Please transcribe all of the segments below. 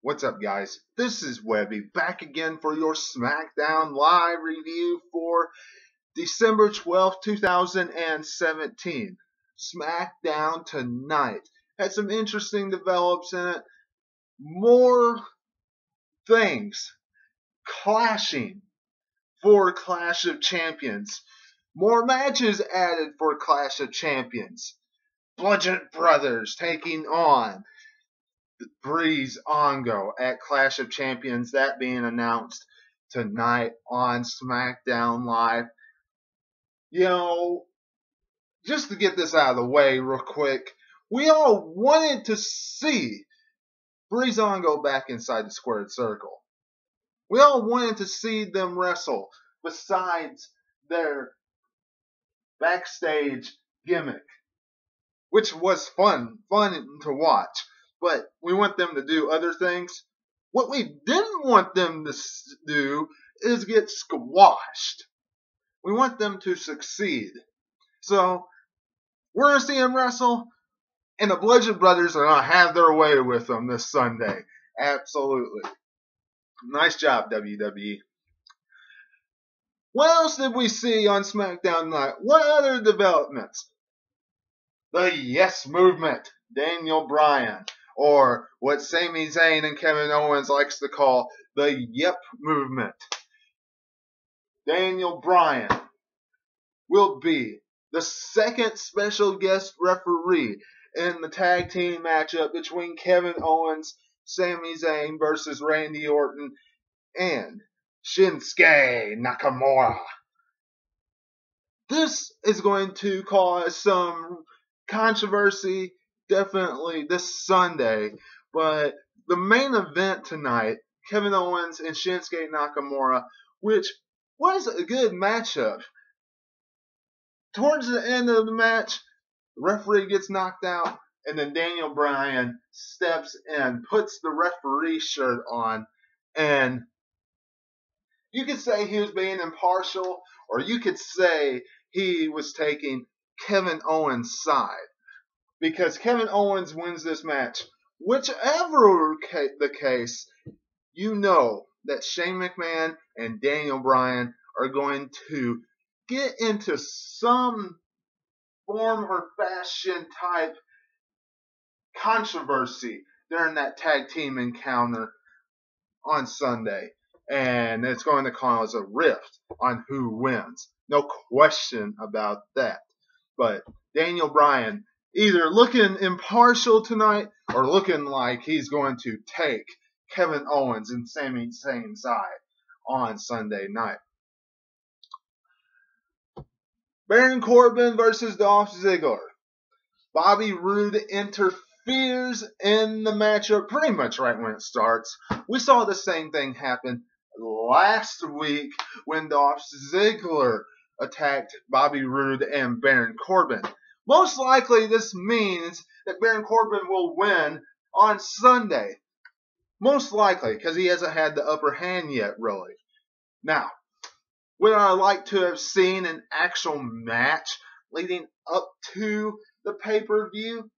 What's up, guys? This is Webby back again for your SmackDown live review for December 12th, 2017. SmackDown tonight had some interesting develops in it. More things clashing for Clash of Champions. More matches added for Clash of Champions. Bludgeon Brothers taking on Breeze Ongo at Clash of Champions, that being announced tonight on SmackDown Live. Just to get this out of the way real quick, we all wanted to see Breeze Ongo back inside the squared circle. We all wanted to see them wrestle besides their backstage gimmick, which was fun to watch. But we want them to do other things. What we didn't want them to do is get squashed. We want them to succeed. So, we're going to see them wrestle, and the Bludgeon Brothers are going to have their way with them this Sunday. Absolutely. Nice job, WWE. What else did we see on SmackDown Night? What other developments? The Yes Movement, Daniel Bryan. Or what Sami Zayn and Kevin Owens likes to call the Yep Movement. Daniel Bryan will be the second special guest referee in the tag team matchup between Kevin Owens, Sami Zayn versus Randy Orton, and Shinsuke Nakamura. This is going to cause some controversy definitely this Sunday, but the main event tonight, Kevin Owens and Shinsuke Nakamura, which was a good matchup. Towards the end of the match, the referee gets knocked out, and then Daniel Bryan steps in, puts the referee shirt on, and you could say he was being impartial, or you could say he was taking Kevin Owens' side. Because Kevin Owens wins this match. Whichever the case, you know that Shane McMahon and Daniel Bryan are going to get into some form or fashion type controversy during that tag team encounter on Sunday. And it's going to cause a rift on who wins. No question about that. But Daniel Bryan either looking impartial tonight or looking like he's going to take Kevin Owens and Sami Zayn's side on Sunday night. Baron Corbin versus Dolph Ziggler. Bobby Roode interferes in the matchup pretty much right when it starts. We saw the same thing happen last week when Dolph Ziggler attacked Bobby Roode and Baron Corbin. Most likely this means that Baron Corbin will win on Sunday. Most likely, because he hasn't had the upper hand yet, really. Now, would I like to have seen an actual match leading up to the pay-per-view?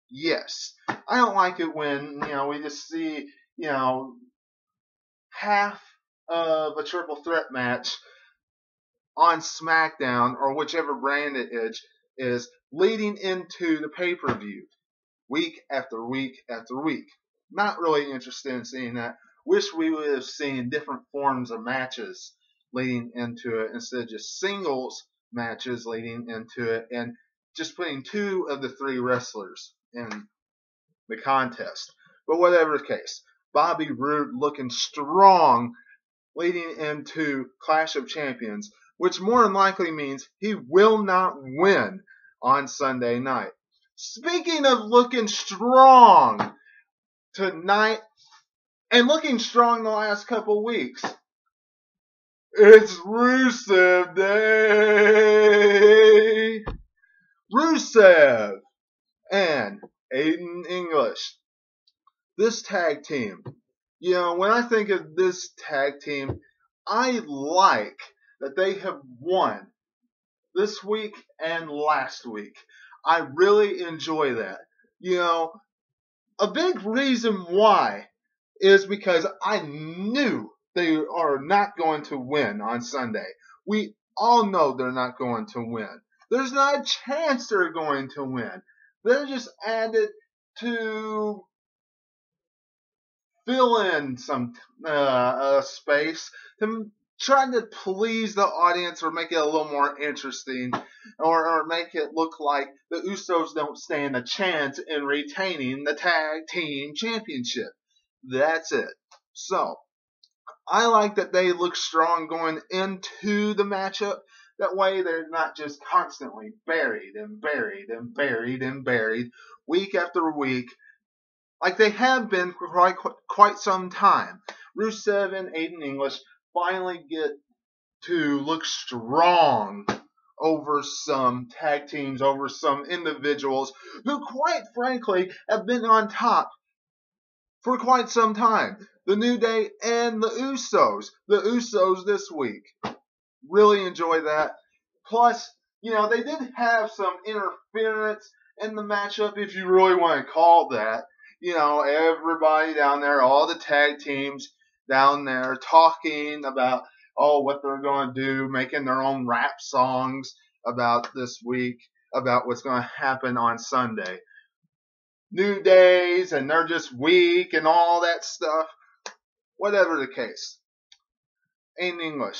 Yes. I don't like it when, we just see, half of a triple threat match on SmackDown or whichever brand it is leading into the pay-per-view week after week after week. Not really interested in seeing that. Wish we would have seen different forms of matches leading into it instead of just singles matches leading into it and just putting two of the three wrestlers in the contest. But whatever the case, Bobby Roode looking strong leading into Clash of Champions, which more than likely means he will not win on Sunday night. Speaking of looking strong tonight and looking strong the last couple weeks, it's Rusev Day. Rusev and Aiden English. This tag team. When I think of this tag team, I like that they have won this week and last week. I really enjoy that. A big reason why is because I knew they are not going to win on Sunday. We all know they're not going to win. There's not a chance they're going to win. They're just added to fill in some space to try to please the audience or make it a little more interesting or make it look like the Usos don't stand a chance in retaining the tag team championship. That's it. So, I like that they look strong going into the matchup. That way they're not just constantly buried and buried and buried and buried week after week like they have been for quite some time. Rusev and Aiden English finally get to look strong over some tag teams, over some individuals who quite frankly have been on top for quite some time. The New Day and the Usos. The Usos this week. Really enjoy that. Plus, they did have some interference in the matchup, if you really want to call that. Everybody down there, all the tag teams down there talking about, what they're going to do, making their own rap songs about this week, about what's going to happen on Sunday. New days, and they're just weak and all that stuff. Whatever the case. Aiden English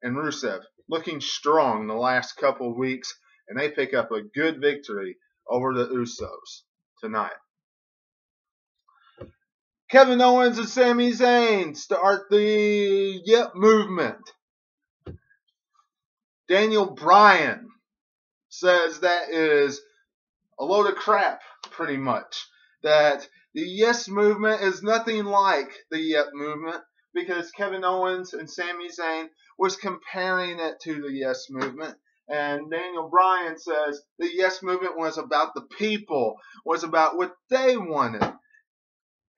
and Rusev looking strong the last couple of weeks, and they pick up a good victory over the Usos tonight. Kevin Owens and Sami Zayn start the Yep movement. Daniel Bryan says that is a load of crap, pretty much. That the Yes movement is nothing like the Yep movement, because Kevin Owens and Sami Zayn was comparing it to the Yes movement. And Daniel Bryan says the Yes movement was about the people, was about what they wanted.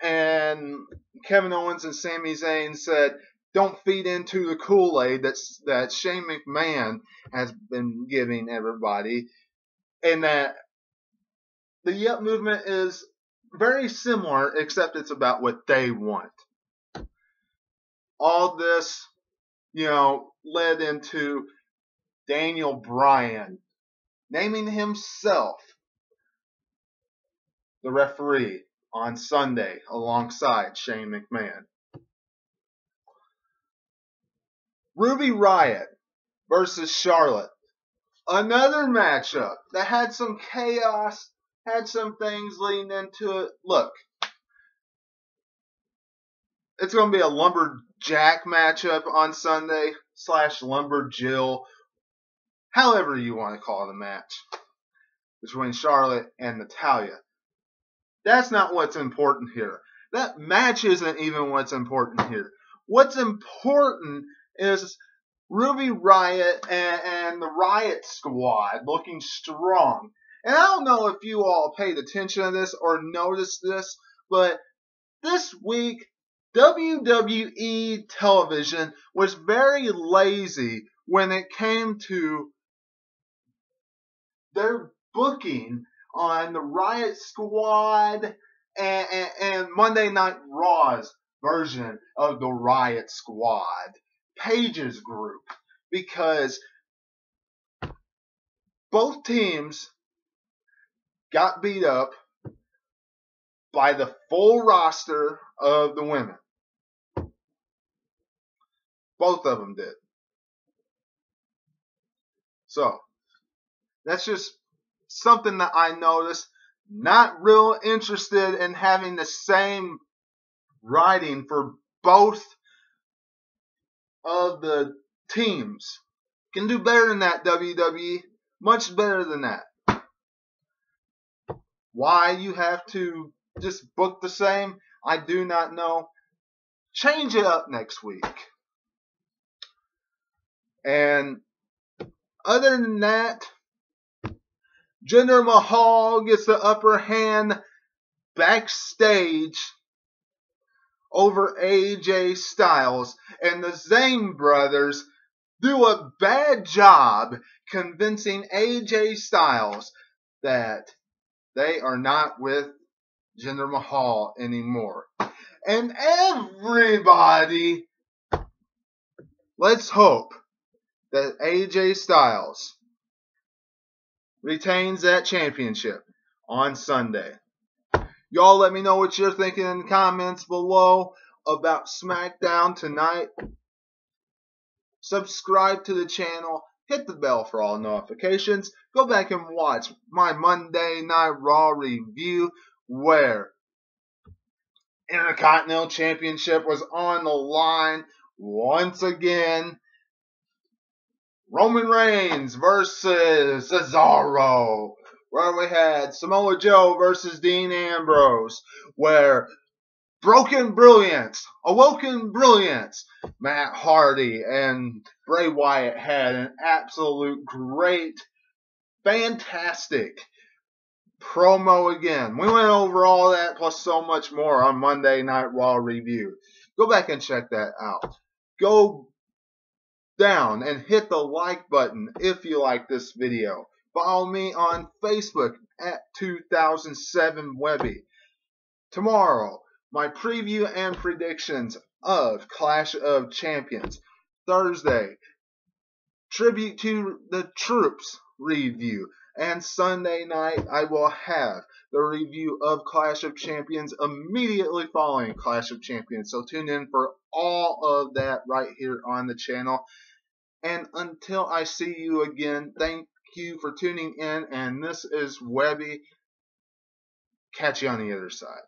And Kevin Owens and Sami Zayn said, don't feed into the Kool-Aid that Shane McMahon has been giving everybody. And that the Yep movement is very similar, except it's about what they want. All this, led into Daniel Bryan naming himself the referee on Sunday alongside Shane McMahon. Ruby Riot versus Charlotte. Another matchup that had some chaos, had some things leading into it. Look, it's going to be a lumberjack matchup on Sunday / lumberjill, however you want to call the match, between Charlotte and Natalya. That's not what's important here. That match isn't even what's important here. What's important is Ruby Riot and the Riot Squad looking strong. And I don't know if you all paid attention to this or noticed this, but this week, WWE television was very lazy when it came to their booking on the Riot Squad and Monday Night Raw's version of the Riot Squad, Paige's group, because both teams got beat up by the full roster of the women. Both of them did. So, that's just something that I noticed. Not real interested in having the same writing for both of the teams. Can do better than that, WWE. Much better than that. Why you have to just book the same, I do not know. Change it up next week. And other than that, Jinder Mahal gets the upper hand backstage over AJ Styles, and the Zayn brothers do a bad job convincing AJ Styles that they are not with Jinder Mahal anymore. And everybody, let's hope that AJ Styles retains that championship on Sunday. Y'all let me know what you're thinking in the comments below about SmackDown tonight. Subscribe to the channel. Hit the bell for all notifications. Go back and watch my Monday Night Raw review where Intercontinental Championship was on the line once again. Roman Reigns versus Cesaro, where we had Samoa Joe versus Dean Ambrose, where Broken Brilliance, Awoken Brilliance, Matt Hardy and Bray Wyatt had an absolute great, fantastic promo again. We went over all that plus so much more on Monday Night Raw review. Go back and check that out. Go down and hit the like button if you like this video. Follow me on Facebook at 2007Webby. Tomorrow, my preview and predictions of Clash of Champions. Thursday, Tribute to the Troops review. And Sunday night, I will have the review of Clash of Champions immediately following Clash of Champions. So tune in for all of that right here on the channel. And until I see you again, thank you for tuning in. And this is Webby. Catch you on the other side.